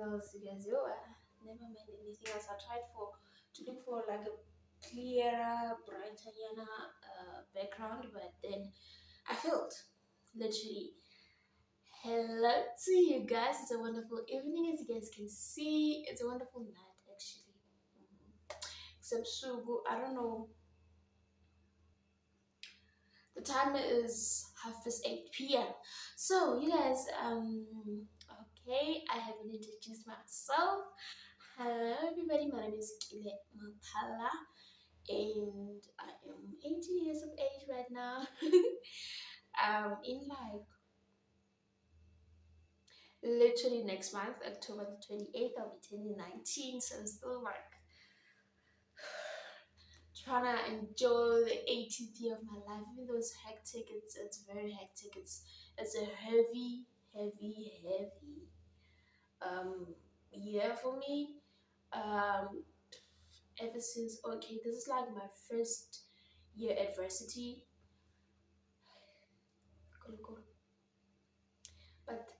else, you guys. Oh, never mind anything else. I tried to look for like a clearer, brighter, background, but then I failed. Literally. Hello to you guys. It's a wonderful evening, as you guys can see. It's a wonderful night, actually. Except Sugu, I don't know. The time is 8:30 p.m. So you guys, okay, I haven't introduced myself. Hello everybody, my name is Kile Mapala and I am 18 years of age right now. In like literally next month, October the 28th, I'll be turning 19, so I'm still like trying to enjoy the 18th year of my life. Even though it's hectic, it's very hectic. It's a heavy year for me. Ever since, okay, this is like my first year adversity, but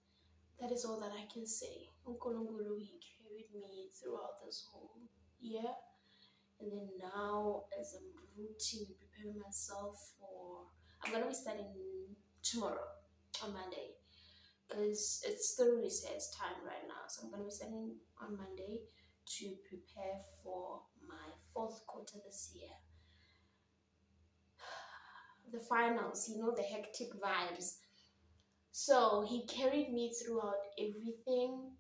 that is all that I can say. Unkulunkulu, he carried me throughout this whole year, and then now as I'm rooting and preparing myself for, I'm gonna be studying tomorrow on Monday because it's still recess time right now, so I'm gonna be studying on Monday to prepare for my fourth quarter this year. The finals, the hectic vibes. So he carried me throughout everything,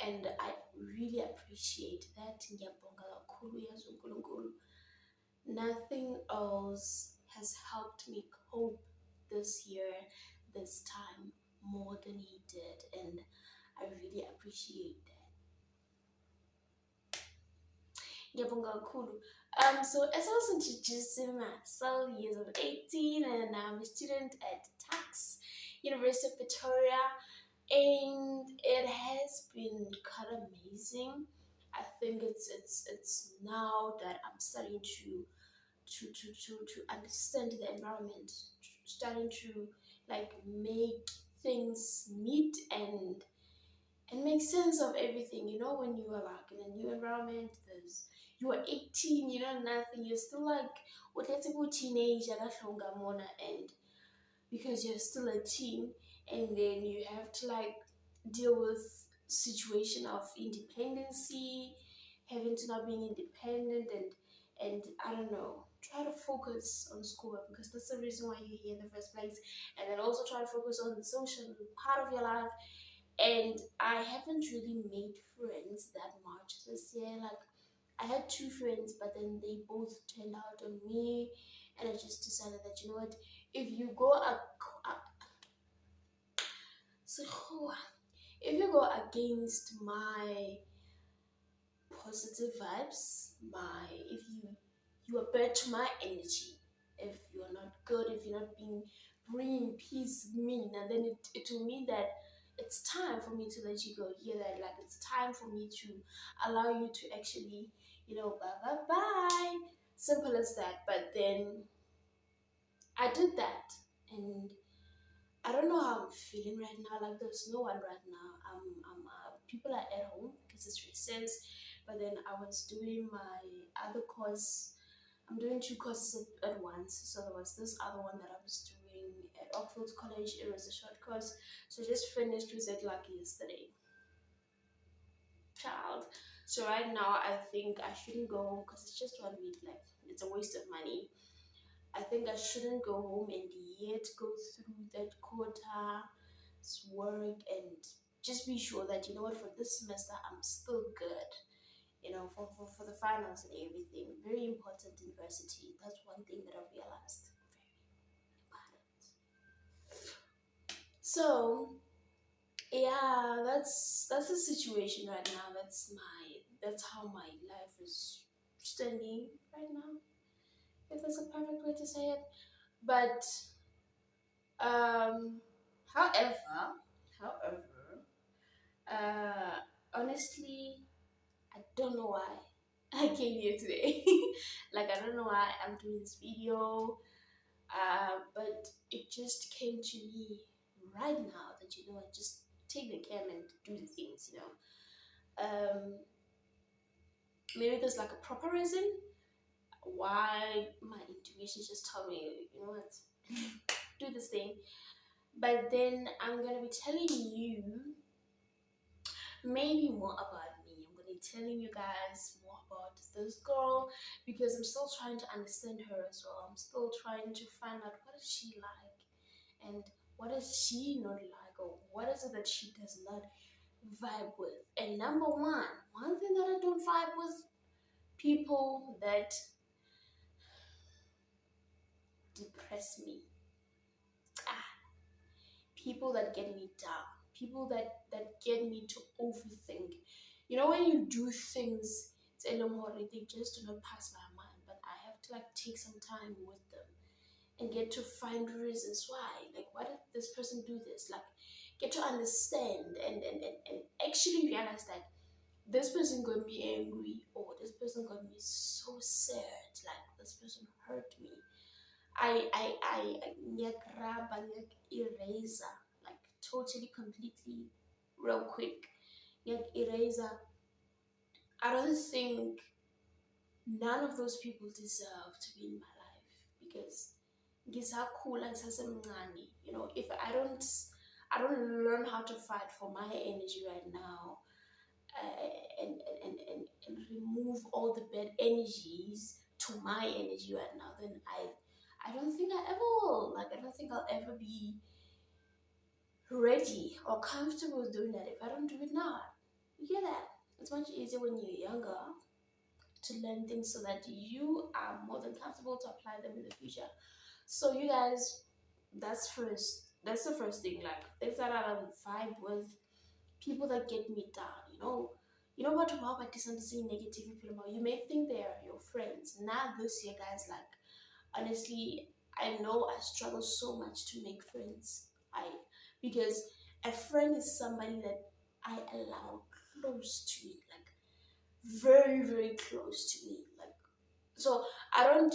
and I really appreciate that. Nothing else has helped me cope this year, this time, more than he did, and I really appreciate that. So as I was introducing myself, years of 18, and I'm a student at Tax University of Pretoria, and it has been kind of amazing. I think it's now that I'm starting to understand the environment, starting to like make things meet and make sense of everything. When you are like in a new environment, you are 18, nothing, you're still like let's say teenager, and because you're still a teen, and then you have to like deal with situation of independency, having to not being independent, and I don't know, try to focus on schoolwork because that's the reason why you're here in the first place, and then also try to focus on the social part of your life. And I haven't really made friends that much this year. Like, I had 2 friends, but then they both turned out on me, and I just decided that, you know what, if you go so if you go against my positive vibes, if you abet my energy, if you're not good, if you're not bringing peace, and then it will mean that it's time for me to let you go. Hear that? Like, it's time for me to allow you to actually, bye. Simple as that. But then I did that, and I don't know how I'm feeling right now. Like, there's no one right now. People are at home because it's recess. But then I was doing my other course. I'm doing 2 courses at once. So there was this other one that I was doing at Oxford College. It was a short course. So I just finished with it like yesterday. Child. So right now I think I shouldn't go home because it's just 1 week. Like, it's a waste of money. I think I shouldn't go home and yet go through that quarter's work and just be sure that, for this semester I'm still good, for the finals and everything. Very important university. That's one thing that I've realized. Very important. So yeah, that's the situation right now. That's how my life is standing right now, if that's a perfect way to say it. But however, honestly, I don't know why I came here today. Like, I don't know why I'm doing this video, but it just came to me right now that, I just take the cam and do the things, maybe there's like a proper reason why my intuition just told me, you know what, do this thing. But then I'm gonna be telling you maybe more about me. I'm gonna be telling you guys more about this girl because I'm still trying to understand her as well. I'm still trying to find out what is she like and what is she not like, or what is it that she does not vibe with. And number one thing that I don't vibe with, people that depress me. People that get me down, people that get me to overthink. You know, when you do things, it's they just do not pass my mind, but I have to like take some time with them and get to find reasons why. Like, why did this person do this? Like, get to understand and actually realize that this person got me angry, or this person got me so sad, like this person hurt me. I grab a eraser, like totally, completely, real quick. Eraser. I don't think none of those people deserve to be in my life because ngisakhula ngisasemncane. If I don't learn how to fight for my energy right now, and remove all the bad energies to my energy right now, then I don't think I ever will. Like, I don't think I'll ever be ready or comfortable doing that if I don't do it now. You get that? It's much easier when you're younger to learn things so that you are more than comfortable to apply them in the future. So you guys, that's the first thing. Like, things that I don't vibe with, people that get me down. What about saying negative people? You may think they are your friends. Now this year, guys, like, honestly, I know I struggle so much to make friends. Because a friend is somebody that I allow close to me, like very, very close to me. Like, so I don't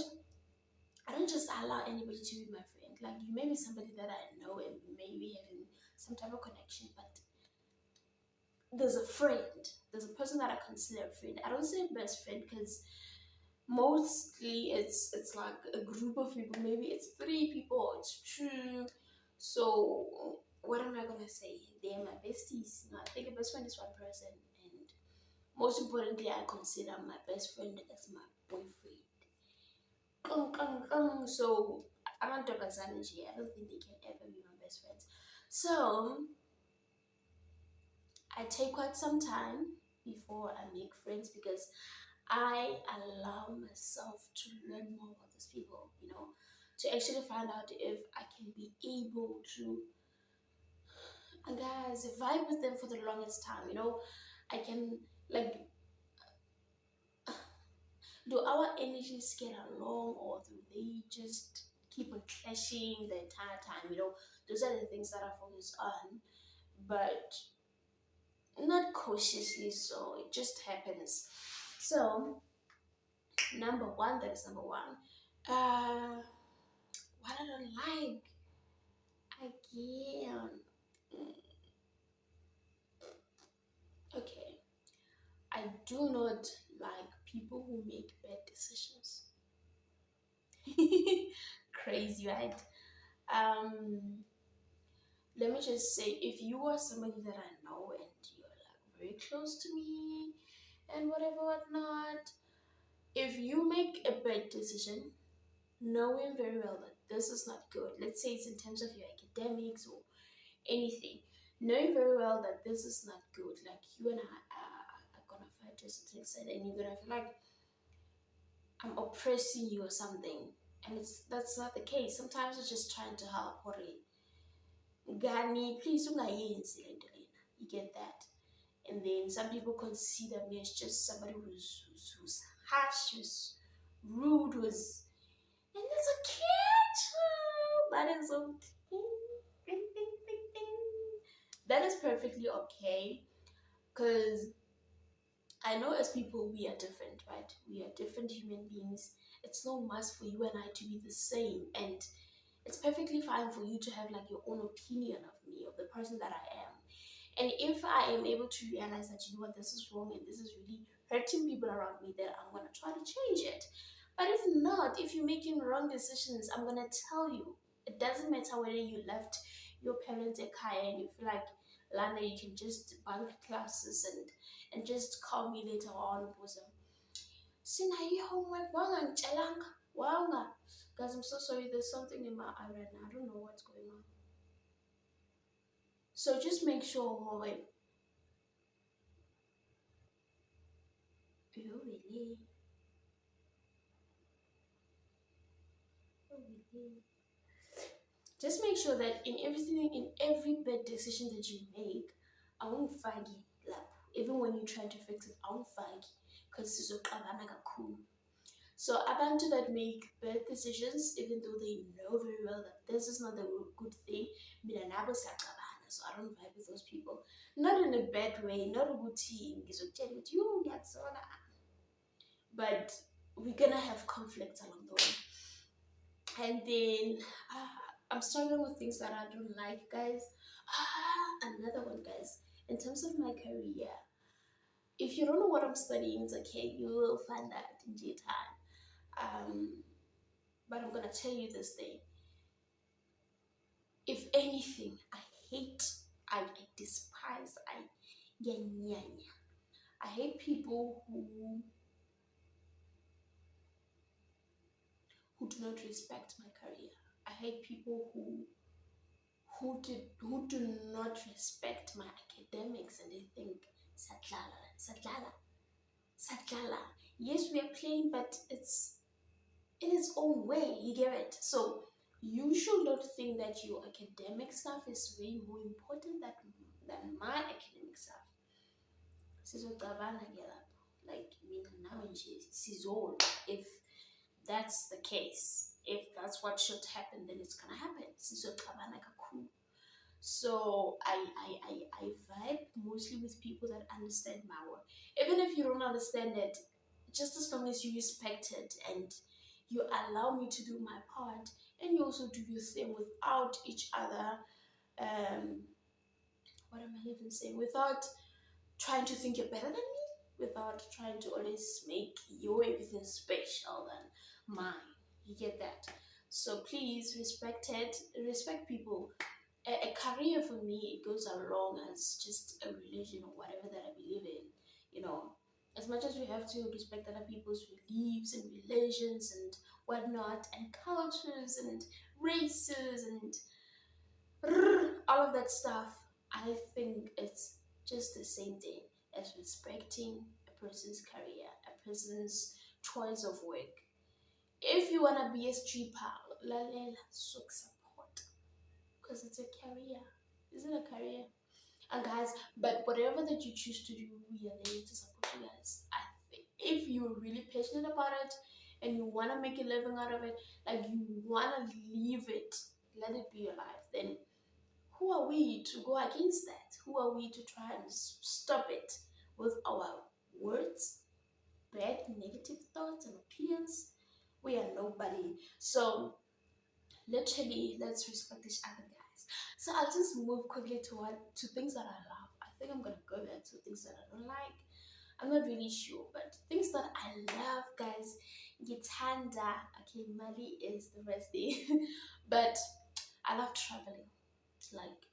just allow anybody to be my friend. Like, you may be somebody that I know and maybe having some type of connection, but there's a friend. There's a person that I consider a friend. I don't say best friend because mostly it's like a group of people. Maybe it's 3 people, it's 2. So what am I gonna say? They're my besties. I think a best friend is one person, and most importantly, I consider my best friend as my boyfriend. So I'm not talking energy. I don't think they can ever be my best friends. So I take quite some time before I make friends because I allow myself to learn more about these people, to actually find out if I can be able to, guys, vibe with them for the longest time. I can, like, do our energies get along, or do they just keep on clashing the entire time? Those are the things that I focus on, but not cautiously, so it just happens. So that is number one. What I don't like again. Okay, I do not like people who make bad decisions. Crazy, right? Let me just say, if you are somebody that I know and you're like very close to me and whatnot, if you make a bad decision, knowing very well that this is not good, let's say it's in terms of your academics or anything, knowing very well that this is not good, like, you and I are gonna fight to a certain extent, and you're gonna feel like I'm oppressing you or something, and that's not the case. Sometimes I'm just trying to help. Gani, please ungayenzi lento lena. You get that? And then some people consider me as just somebody who's harsh, who's rude, and that's okay. That is okay. That is perfectly okay, because I know as people we are different, right? We are different human beings. It's no must for you and I to be the same, and it's perfectly fine for you to have like your own opinion of me, of the person that I am. And if I am able to realize that, you know what, this is wrong and this is really hurting people around me, then I'm going to try to change it. But if not, if you're making wrong decisions, I'm going to tell you. It doesn't matter whether you left your parents a car and you feel like, Lana, you can just bunk classes and just call me later on. Sina homework, wanga. Guys, I'm so sorry, there's something in my eye right now. I don't know what's going on. So just make sure, really. Just make sure that in everything, in every bad decision that you make, I won't fagi lap. Even when you try to fix it, I won't fagi. Because it's cool. So abantu that make bad decisions, even though they know very well that this is not a good thing, so I don't vibe with those people. Not in a bad way, not a good team. But we're gonna have conflicts along the way. And then I'm struggling with things that I don't like, guys. Another one, guys. In terms of my career, if you don't know what I'm studying, it's okay. You will find that in due time. But I'm gonna tell you this thing. If anything, I despise, I hate people who do not respect my career. I hate people who do not respect my academics and they think satlala. Yes, we are playing, but it's in its own way. You get it? So you should not think that your academic stuff is way more important than my academic stuff. Like if that's the case, if that's what should happen, then it's gonna happen. So I vibe mostly with people that understand my work. Even if you don't understand it, just as long as you respect it and you allow me to do my part and you also do your thing without each other, what am I even saying? Without trying to think you're better than me, without trying to always make your everything special than mine. You get that? So please respect it, respect people. A career for me, it goes along as just a religion or whatever that I believe in. You know, as much as we have to respect other people's beliefs and religions and whatnot, and cultures and races and all of that stuff, I think it's just the same thing as respecting a person's career, a person's choice of work. If you wanna be a stripper, lalela, support, because it's a career. Is it a career? And guys, but whatever that you choose to do, we are there to support you guys. If you're really passionate about it and you wanna make a living out of it, like you wanna leave it, let it be your life, then who are we to go against that? Who are we to try and stop it with our words, bad, negative thoughts and opinions? We are nobody. So literally, let's respect each other, guys. So I'll just move quickly to things that I love. I think I'm gonna go back to things that I don't like. I'm not really sure, but things that I love, guys. Gitanda. Okay, Mali is the rest day. But I love traveling. Like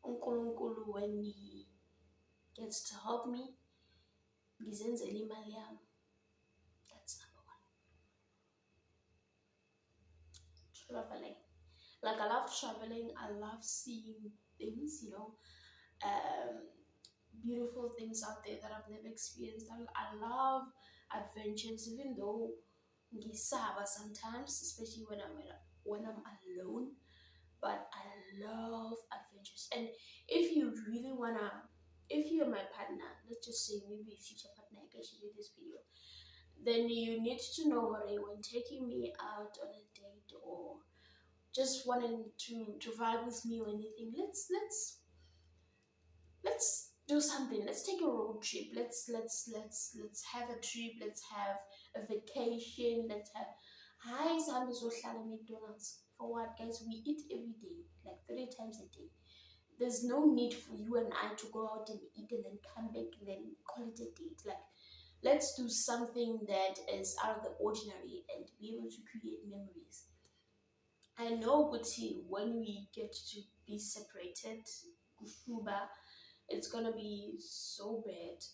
uNkulunkulu, when he gets to help me, ngizenzele imali yami. That's number one. Traveling. Like I love traveling. I love seeing things, beautiful things out there that I've never experienced. I love adventures, even though ngisaba sometimes, especially when I'm alone. But I love adventures. And if you really if you're my partner, let's just say maybe a future partner, I guess you do this video, then you need to know what when taking me out on a date or just wanting to vibe with me or anything. Let's do something. Let's take a road trip. Let's have a trip. Let's have a vacation. Let's have hi McDonald's. For what, guys? We eat every day, like 3 times a day. there's no need for you and I to go out and eat and then come back and then call it a date. Like, let's do something that is out of the ordinary and be able to create memories. I know, Guti, when we get to be separated, Kushuba, it's gonna be so bad.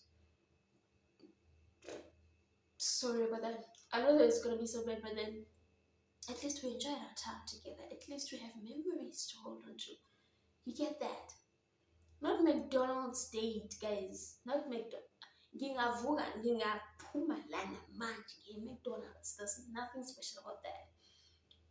Sorry about that. I know that it's gonna be so bad, but then at least we enjoyed our time together. At least we have memories to hold on to. You get that? Not McDonald's date, guys. Not McDonald's. Ngingavuka ngingaphuma lana manje ngiye McDonald's. There's nothing special about that.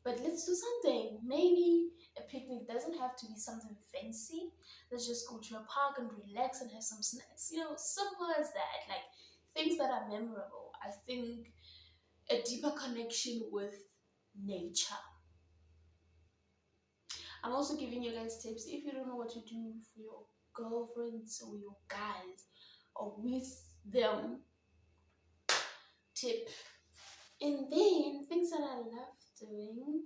But let's do something. Maybe a picnic doesn't have to be something fancy. Let's just go to a park and relax and have some snacks. Simple as that. Like, things that are memorable. I think a deeper connection with nature. I'm also giving you guys tips if you don't know what to do for your girlfriends or your guys or with them. Tip. And then things that I love doing.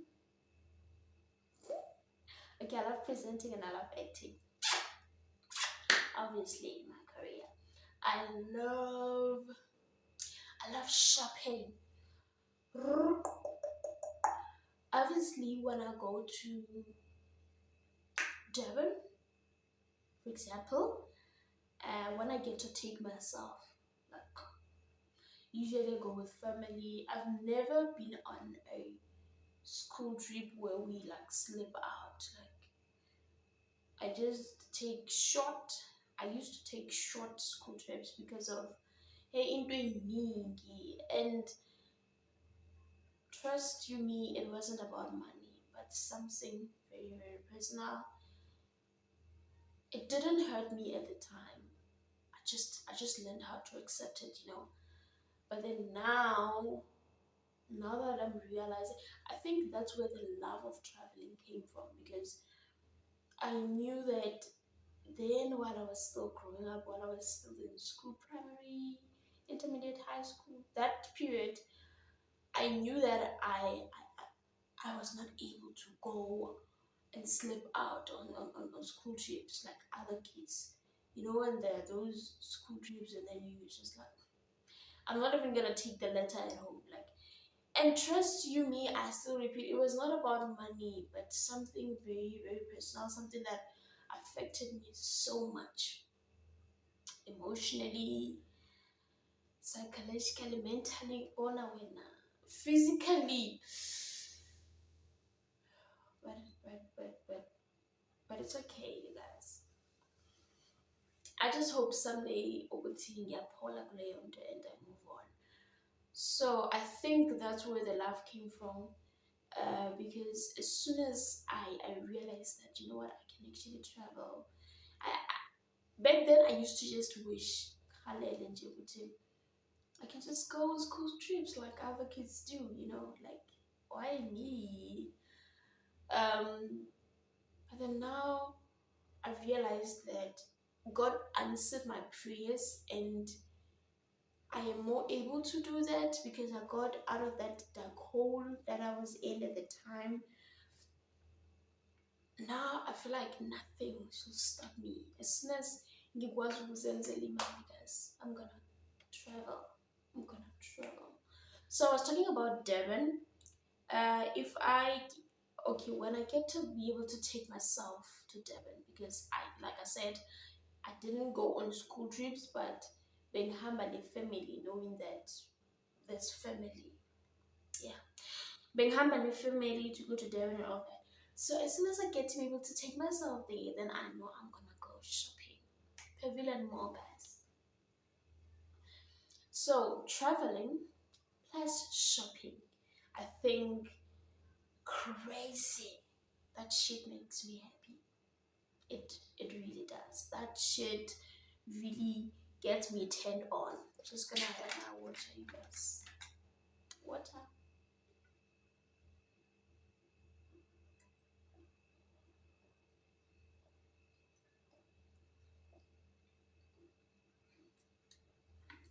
Okay, I love presenting and I love acting. Obviously, in my career. I love shopping. Obviously, when I go to Durban, for example, when I get to take myself, like, usually I go with family. I've never been on a school trip where we like slip out. Like, I used to take short school trips because of into iningi, and trust you me, it wasn't about money, but something very, very personal. It didn't hurt me at the time. I just learned how to accept it. But then now that I'm realizing, I think that's where the love of traveling came from, because I knew that then while I was still growing up, while I was still in school, primary, intermediate, high school, that period, I knew that I was not able to go and slip out on school trips like other kids. When there are those school trips and then you just like, I'm not even gonna take the letter at home. Like, and trust you me, I still repeat, it was not about money, but something very, very personal, something that affected me so much emotionally, psychologically, mentally, physically. But it's okay, you guys. I just hope someday ukuthi ngiyaphola kuleyo nto and I move on. So I think that's where the love came from. Because as soon as I realized that, you know what, I can actually travel. Back then I used to just wish I can just go on school trips like other kids do, like, why me? But then now I've realized that God answered my prayers, and I am more able to do that because I got out of that dark hole that I was in at the time. Now I feel like nothing should stop me. As soon as ngikwazi ukuzenzela imali, guys, I'm gonna travel. So I was talking about Durban. When I get to be able to take myself to Durban, because like I said, I didn't go on school trips, but being humble in family, knowing that there's family. Yeah. Being humble in family to go to Durban and all that. So as soon as I get to be able to take myself there, then I know I'm gonna go shopping. Pavilion Mall, guys. So traveling plus shopping, I think crazy. That shit makes me happy. It really does. That shit really gets me turned on. Just gonna have my water, you guys. Water.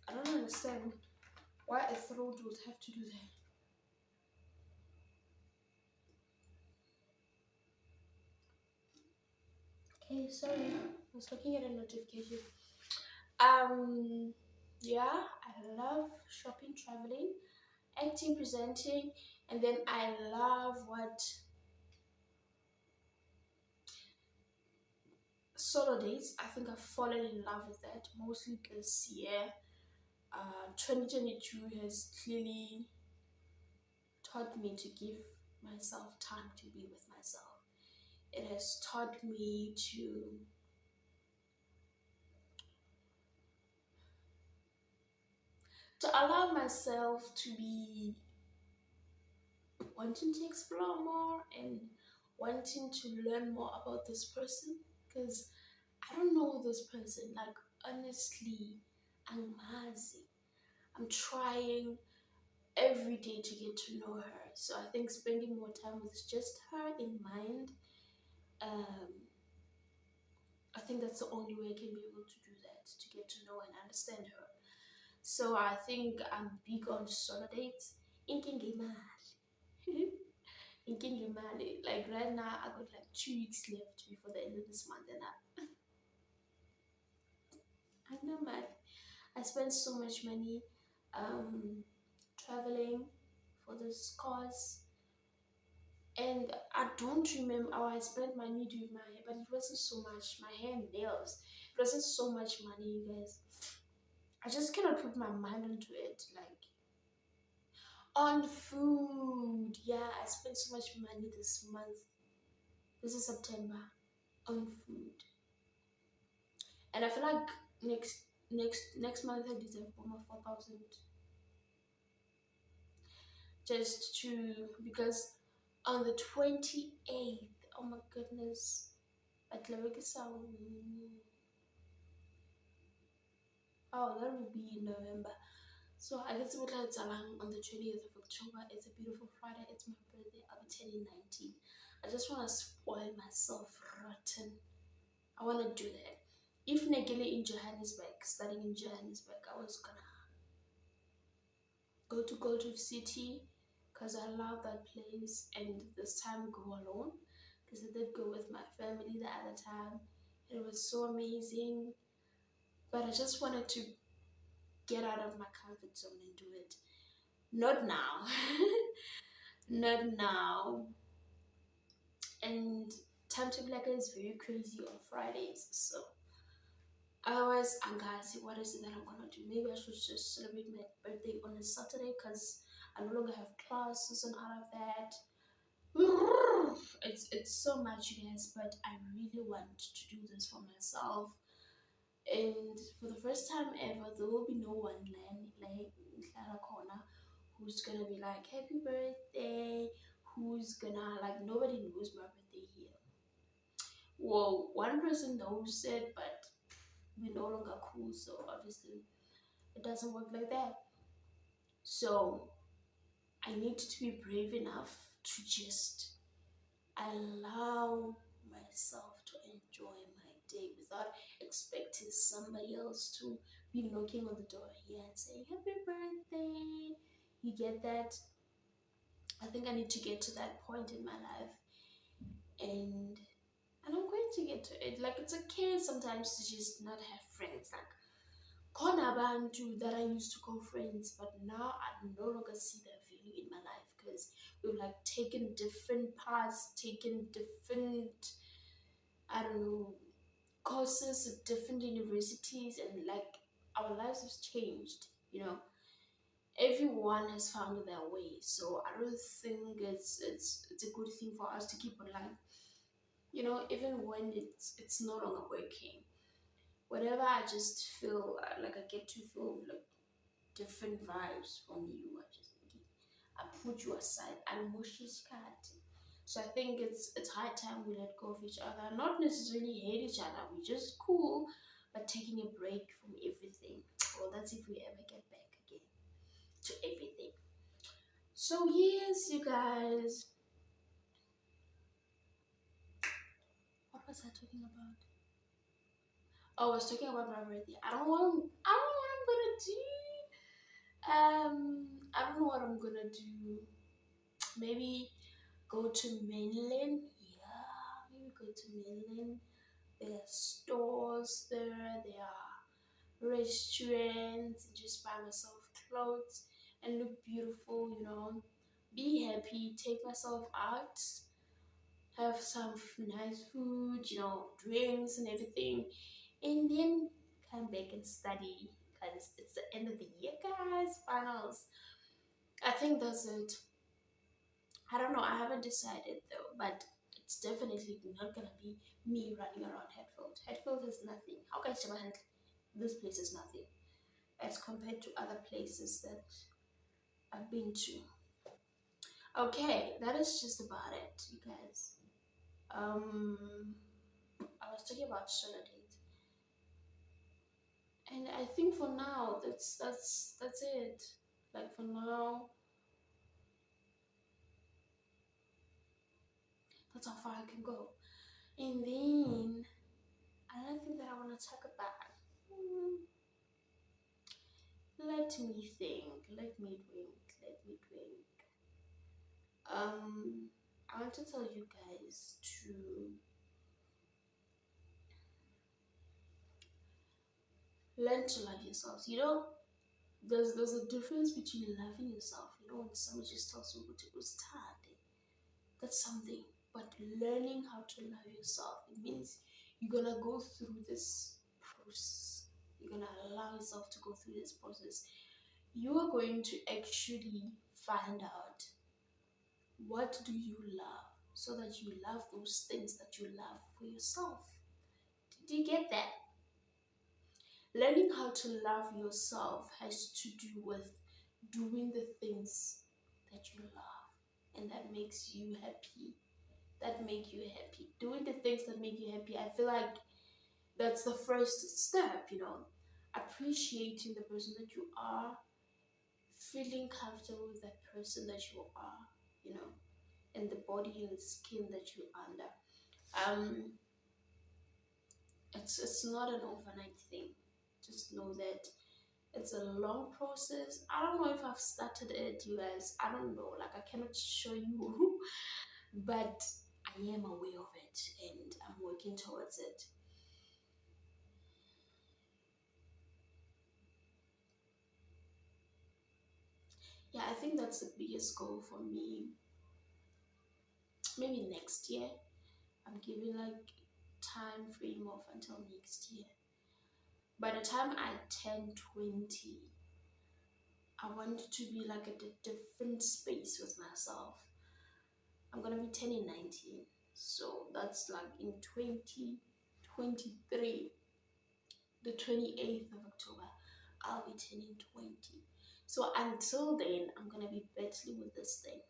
I don't understand why a throat would have to do that. Hey, sorry, I was looking at a notification. Um, yeah, I love shopping, traveling, acting, presenting, and then I love what solo dates. I think I've fallen in love with that mostly this year. 2022 has clearly taught me to give myself time to be with myself. It has taught me to allow myself to be wanting to explore more and wanting to learn more about this person because I don't know this person. Like, honestly, I'm Mazi. I'm trying every day to get to know her. So I think spending more time with just her in mind, um, I think that's the only way I can be able to do that, to get to know and understand her. So I think I'm big on solo dates. Inking Inking like right now I got like 2 weeks left before the end of this month and I'm not mad. I spent so much money um traveling for this cause, and I don't remember how I spent money doing my hair, but it wasn't so much. My hair and nails, it wasn't so much money, you guys. I just cannot put my mind into it. Like, on food, yeah, I spent so much money this month. This is September, on food, and I feel like next month I deserve almost 4,000 just to because on the 28th, oh my goodness, at Lavekisa, oh, that will be in November. So I guess what it's along on the 20th of October. It's a beautiful Friday. It's my birthday. I'll be turning 19. I just want to spoil myself rotten. I want to do that. If Negele in Johannesburg, studying in Johannesburg, I was gonna go to Gold Reef City because I love that place, and this time go alone because I did go with my family the other time. It was so amazing, but I just wanted to get out of my comfort zone and do it. Not now. Not now. And timetable like is very crazy on Fridays, so otherwise Angazi, what is it that I'm gonna do? Maybe I should just celebrate my birthday on a Saturday because I no longer have classes and all of that. It's so much, you guys, but I really want to do this for myself. And for the first time ever, there will be no one like Clara Corner who's gonna be like happy birthday, who's gonna like nobody knows my birthday here. Well, one person knows it, but we're no longer cool, so obviously it doesn't work like that. So I need to be brave enough to just allow myself to enjoy my day without expecting somebody else to be knocking on the door here and saying happy birthday. You get that? I think I need to get to that point in my life, and I'm going to get to it. Like, it's okay sometimes to just not have friends. Like, khona abantu that I used to call friends, but now I no longer see their value in my life because we've like taken different paths, taken different, I don't know, courses at different universities, and like our lives have changed, you know. Everyone has found their way, so I don't think it's a good thing for us to keep on like, you know, even when it's no longer working. Whenever I just feel like I get to feel like different vibes from you, I put you aside and mushish cat. So I think it's high time we let go of each other. Not necessarily hate each other, we just cool, but taking a break from everything. Well, that's if we ever get back again to everything. So yes, you guys. What was I talking about? Oh, I was talking about my birthday. I don't know what I'm gonna do. I don't know what I'm gonna do. Maybe go to mainland. Yeah, maybe go to mainland. There are stores there are restaurants, just buy myself clothes and look beautiful, be happy, take myself out, have some nice food, drinks and everything, and then come back and study because it's the end of the year, guys. Finals. I think that's it. I don't know. I haven't decided though, but it's definitely not gonna be me running around Hatfield. Hatfield is nothing. How can I this place is nothing as compared to other places that I've been to. Okay, that is just about it, you guys. I was talking about Solidate, and I think for now that's it. Like for now, that's how far I can go. And then another thing that I want to talk about. Let me think. Let me drink. Let me drink. I want to tell you guys to learn to love yourselves. There's a difference between loving yourself. When somebody just tells you to go start, that's something. But learning how to love yourself, it means you're gonna go through this process. You're gonna allow yourself to go through this process. You are going to actually find out what do you love so that you love those things that you love for yourself. Do you get that? Learning how to love yourself has to do with doing the things that you love and that makes you happy. Doing the things that make you happy. I feel like that's the first step, appreciating the person that you are, feeling comfortable with that person that you are, and the body and the skin that you're under. It's not an overnight thing. Just know that it's a long process. I don't know if I've started it, you guys. I don't know. Like, I cannot show you, but I am aware of it and I'm working towards it. Yeah, I think that's the biggest goal for me. Maybe next year. I'm giving like time frame of until next year. By the time I turn 20, I want to be like at a different space with myself. I'm gonna be turning 19, so that's like in 2023, the 28th of October, I'll be turning 20. So until then, I'm gonna be battling with this thing.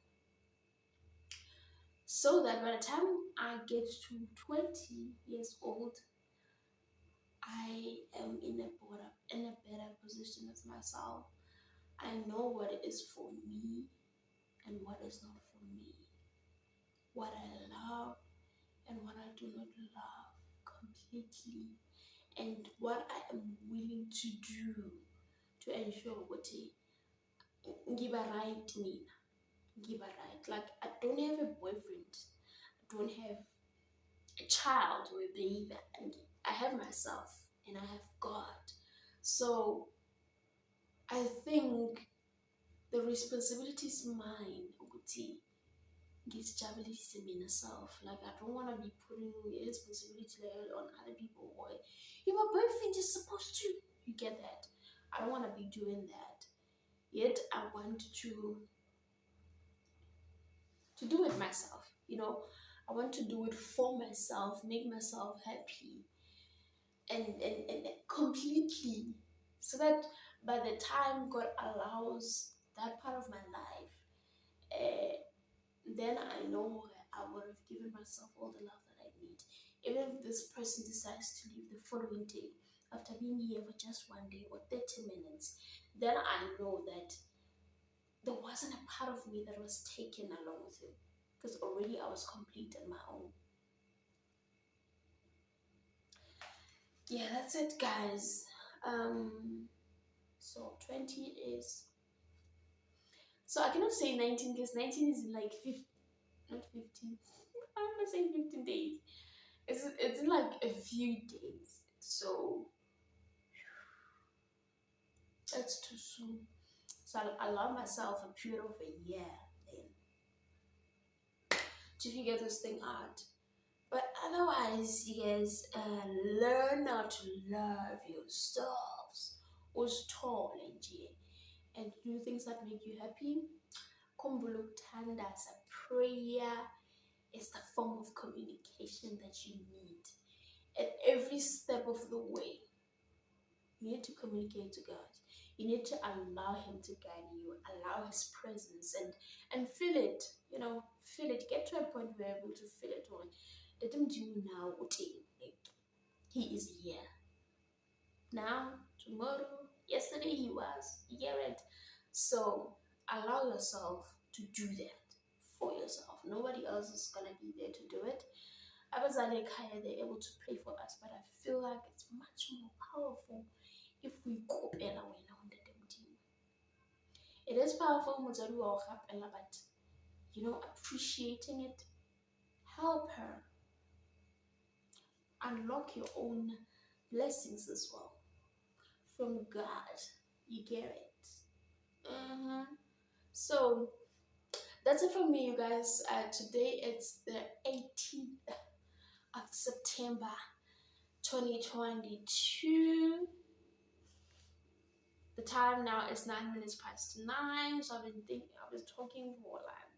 So that by the time I get to 20 years old, I am in a better position with myself. I know what is for me and what is not for me. What I love and what I do not love completely. And what I am willing to do to ensure what give a right me. Give a right. Like, I don't have a boyfriend. I don't have a child or a baby. And I have myself and I have God. So I think the responsibility is mine, ukuthi ngizijabulise mina self. Like, I don't want to be putting responsibility on other people. Or your boyfriend is supposed to. You get that? I don't want to be doing that. Yet I want to do it myself. I want to do it for myself, make myself happy, and completely, so that by the time God allows that part of my life, then I know I would have given myself all the love that I need. Even if this person decides to leave the following day after being here for just 1 day or 30 minutes, then I know that there wasn't a part of me that was taken along with him, because already I was complete on my own. Yeah, that's it, guys. So 20 is, so I cannot say 19 because 19 is like 15, not 15. I'm not saying 15 days. It's in like a few days. So it's too soon. So I allow myself a period of a year then to figure this thing out. But otherwise, you guys learn how to love yourselves. Was tall and do things that make you happy. Kumbulu Tandas, a prayer is the form of communication that you need. At every step of the way, you need to communicate to God. You need to allow Him to guide you, allow His presence, and feel it. You know, feel it. Get to a point where you're able to feel it. Or let Him do now. Like He is here now, tomorrow, yesterday He was. You get it. So allow yourself to do that for yourself. Nobody else is gonna be there to do it. Abazali Kaya, they're able to pray for us, but I feel like it's much more powerful if we cope and it is powerful, but appreciating it, help her unlock your own blessings as well from God. You get it. So that's it from me, you guys. Today it's the 18th of September 2022. The time now is 9:09, so I've been talking for like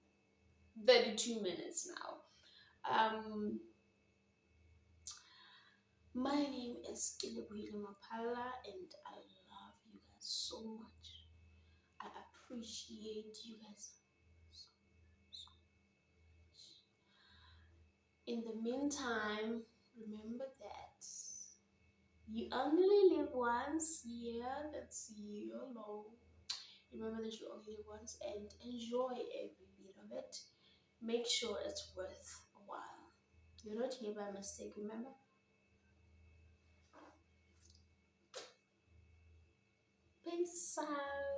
32 minutes now. My name is Kilebuile Mapala, and I love you guys so much. I appreciate you guys so much. In the meantime, remember that you only live once. Yeah, that's you alone. Remember that you only live once, and enjoy every bit of it. Make sure it's worth a while. You're not here by mistake, remember? Peace out.